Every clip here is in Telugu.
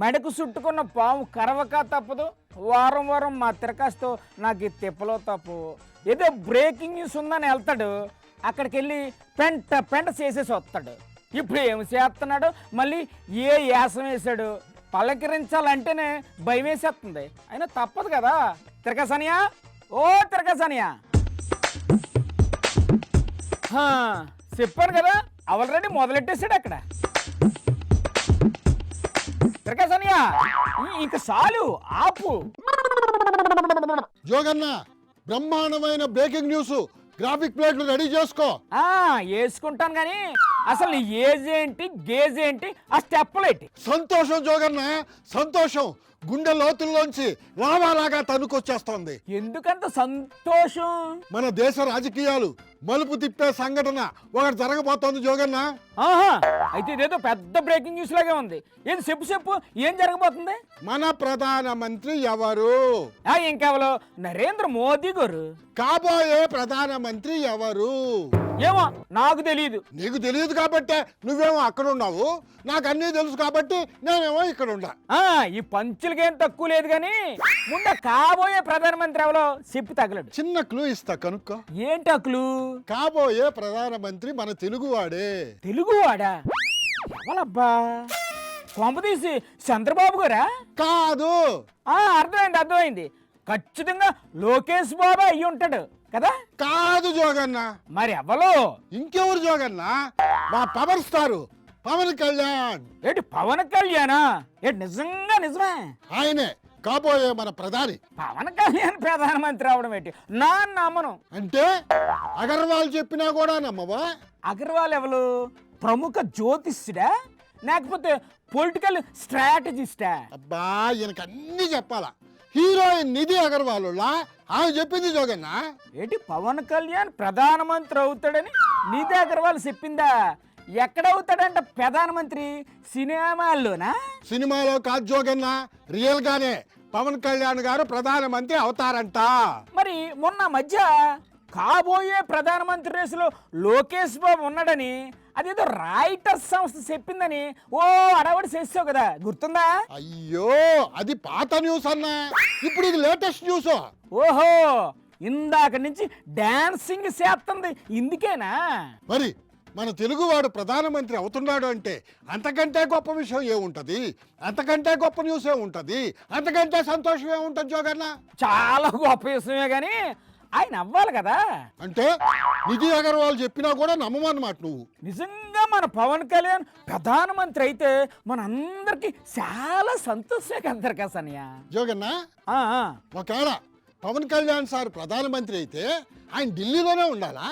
మెడకు చుట్టుకున్న పాము కరవక తప్పదు. వారం వారం మా తిరకాస్తో నాకు ఈ తిప్పలో తప్పు. ఏదో బ్రేకింగ్ న్యూస్ ఉందని వెళ్తాడు, అక్కడికి వెళ్ళి పెంట పెంట చేసేసి వస్తాడు. ఇప్పుడు ఏమి చేస్తున్నాడు, మళ్ళీ ఏ యాసం వేసాడు, పలకరించాలంటేనే భయం వేసేస్తుంది. అయినా తప్పదు కదా. తిరగసానియా, ఓ తిరగసానియా, చెప్పాను కదా, ఆల్రెడీ మొదలెట్టేశాడు అక్కడ. తిరగసానియా, ఇంక చాలు, ఆపు. జోగన్న, బ్రహ్మాండమైన బ్రేకింగ్ న్యూస్, గ్రాఫిక్ ప్లేట్లు రెడీ చేసుకో. వేసుకుంటాను కానీ అసలు నీ ఏజ్ ఏంటి, గేజ్ ఏంటి, ఆ స్టెప్పులేంటి? సంతోషం జోగన్న, సంతోషం గుండె లోతుల్లోంచి లావాలాగా తనుకొచ్చేస్తోంది. ఎందుకంత సంతోషం? మన దేశ రాజకీయాలు మలుపు తిప్పే సంఘటన ఒకటి జరగబోతోంది జోగన్న. అయితే ఇదేదో పెద్ద బ్రేకింగ్ న్యూస్ లాగే ఉంది. ఏది చెప్పు చెప్పు, ఏం జరగబోతుంది? మన ప్రధానమంత్రి ఎవరు? ఇంకెవరు? నరేంద్ర మోదీ గారు. కాబోయే ప్రధానమంత్రి ఎవరు? ఏమో నాకు తెలియదు. నీకు తెలియదు కాబట్టే నువ్వేమో అక్కడ ఉన్నావు, నాకు అన్నీ తెలుసు కాబట్టి నేనేమో ఇక్కడ ఉండా. ఈ పంచులకేం తక్కువ లేదు కానీ ముందు కాబోయే ప్రధానమంత్రి ఎవరో చెప్పి తగలడు. చిన్న క్లూ ఇస్తా, కనుక్కో. ఏంటి ఆ క్లూ? కాబోయే ప్రధానమంత్రి మన తెలుగువాడే. తెలుగువాడా? ఎవరబ్బా? కొంప తీసి చంద్రబాబు గారా? కాదు. అర్థమైంది అర్థమైంది, ఖచ్చితంగా లోకేష్ బాబు అయ్యి ఉంటాడు కదా. కాదు జోగన్న. మరి ఎవరు? ఇంకెవరు జోగన్న? మా పవర్ స్టారు పవన్ కళ్యాణ్. ఏంటి పవన్ కళ్యాణా? ఏంటి నిజంగా నిజమే? ఆయనే కాబోయే మన ప్రధాని. పవన్ కళ్యాణ్ ప్రధానమంత్రి అవడం ఏంటి? నా నమ్మను. అంటే అగర్వాల్ చెప్పినా కూడా నమ్మవా? అగర్వాల్ ఎవరు? ప్రముఖ జ్యోతిష్యుడా లేకపోతే పొలిటికల్ స్ట్రాటజిస్టా? అబ్బా, ఈయనకు అన్ని చెప్పాలా. హీరోయిన్ నిధి అగర్వాల్ ఆమె చెప్పింది జోగన్న. ఏంటి పవన్ కళ్యాణ్ ప్రధానమంత్రి అవుతాడని నిధి అగర్వాల్ చెప్పిందా? ఎక్కడ అవుతాడంట ప్రధానమంత్రి? సినిమాల్లోనా? సినిమాలో కాదు జోగన్న, రియల్ గానే పవన్ కళ్యాణ్ గారు ప్రధానమంత్రి అవుతారంట. మరి మొన్న మధ్య కాబోయే ప్రధానమంత్రి రేసులో లోకేష్ బాబు ఉన్నాడని అదేదో రాయిటర్స్ సంస్థ చెప్పిందని ఓ అడవడి చేసావు కదా, గుర్తుందా? అయ్యో, అది పాత న్యూస్ అన్నా, ఇప్పుడు ఇది లేటెస్ట్ న్యూస్. ఓహో, ఇందాక నుంచి డాన్సింగ్ చేస్తుంది ఇందుకేనా? మరి మన తెలుగువాడు ప్రధానమంత్రి అవుతున్నాడు అంటే అంతకంటే గొప్ప విషయం ఏముంటది? అంతకంటే గొప్ప న్యూస్ ఏముంటది? అంతకంటే సంతోషం ఏముంటది జోగన్న? చాలా గొప్ప విషయమే కానీ ఆయన అవ్వాలి కదా. అంటే నిధి అగర్వాల్ చెప్పినా కూడా నమ్మమన్నమాట నువ్వు. నిజంగా మన పవన్ కళ్యాణ్ ప్రధానమంత్రి అయితే మన అందరికి చాలా సంతోషమే కదా సనియా. జోగన్న, ఒకవేళ పవన్ కళ్యాణ్ సార్ ప్రధానమంత్రి అయితే ఆయన ఢిల్లీలోనే ఉండాలా?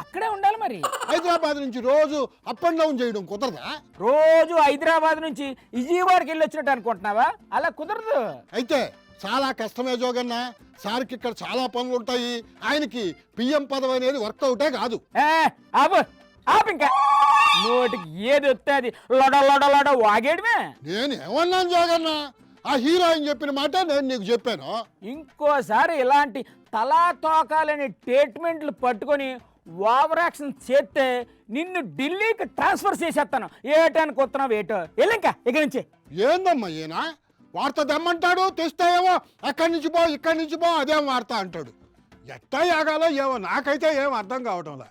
అక్కడే ఉండాలి. మరి హైదరాబాద్ నుంచి రోజు అప్ అండ్ డౌన్ చేయడం కుదరదా? రోజు హైదరాబాద్ నుంచి విజయవాడకి వెళ్ళి వచ్చినట్టు అనుకుంటున్నావా? అలా కుదరదు. అయితే చాలా కష్టమే జోగన్న. సార్కి ఇక్కడ చాలా పనులు ఉంటాయి. ఆయనకి పిఎం పదవి అనేది వర్కౌటే కాదు. ఇంకా నోటికి ఏది వస్తే అది లొడ లొడ లొడ వాగేయడమే. నేను ఏమన్నాను జోగన్న? ఆ హీరోయిన్ చెప్పిన మాట నేను నీకు చెప్పాను. ఇంకోసారి ఇలాంటి తలా తోకాలని ట్రీట్మెంట్లు పట్టుకొని ఓవర్ యాక్షన్ చేస్తే నిన్ను ఢిల్లీకి ట్రాన్స్ఫర్ చేసేస్తాను. ఏటానికి వస్తున్నావు ఏటో వెళ్ళింకా ఇక నుంచి. ఏందమ్మా ఈయన? వార్త తెమ్మంటాడు, తెస్తాయేమో అక్కడి నుంచి పో ఇక్కడి నుంచి పో అదేం వార్త అంటాడు. ఎట్టా యాగాలో ఏమో నాకైతే ఏం అర్థం కావటంలా.